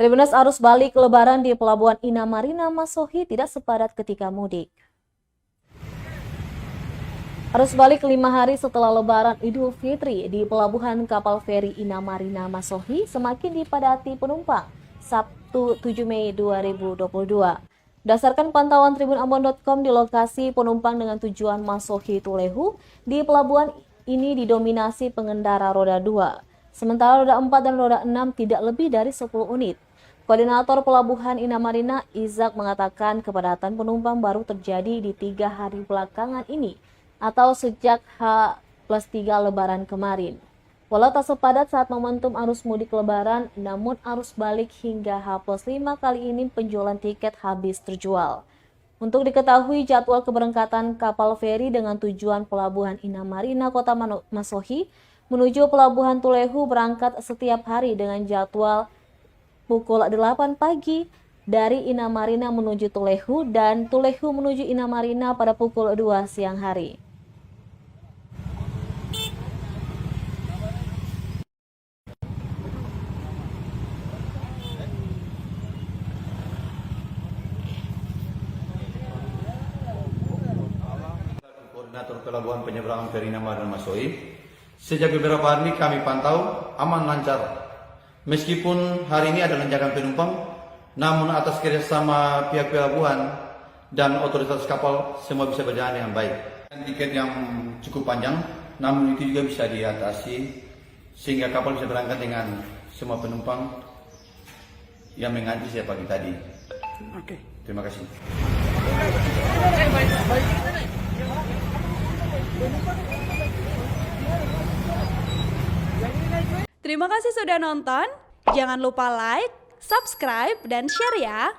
Tribunnews arus balik Lebaran di Pelabuhan Inamarina Masohi tidak sepadat ketika mudik. Arus balik 5 hari setelah Lebaran Idul Fitri di Pelabuhan Kapal Feri Inamarina Masohi semakin dipadati penumpang Sabtu 7 Mei 2022. Berdasarkan pantauan tribunambon.com di lokasi penumpang dengan tujuan Masohi Tulehu di pelabuhan ini didominasi pengendara roda 2. Sementara roda 4 dan roda 6 tidak lebih dari 10 unit. Koordinator Pelabuhan Inamarina, Izak, mengatakan kepadatan penumpang baru terjadi di 3 hari belakangan ini atau sejak H+3 Lebaran kemarin. Walau tak sepadat saat momentum arus mudik Lebaran, namun arus balik hingga H+5 kali ini penjualan tiket habis terjual. Untuk diketahui jadwal keberangkatan kapal feri dengan tujuan Pelabuhan Inamarina Kota Masohi menuju Pelabuhan Tulehu berangkat setiap hari dengan jadwal pukul 8 pagi dari Inamarina menuju Tulehu dan Tulehu menuju Inamarina pada pukul 2 siang hari. Koordinator Pelabuhan Penyeberangan Feri Inamarina Masohi. Sejak beberapa hari ini kami pantau aman lancar. Meskipun hari ini ada lonjakan penumpang, namun atas kerjasama pihak pelabuhan dan otoritas kapal semua bisa berjalan dengan baik. Tiket yang cukup panjang, namun itu juga bisa diatasi sehingga kapal bisa berangkat dengan semua penumpang yang mengantri sejak pagi tadi. Oke. Terima kasih. Terima kasih sudah nonton. Jangan lupa like, subscribe, dan share ya.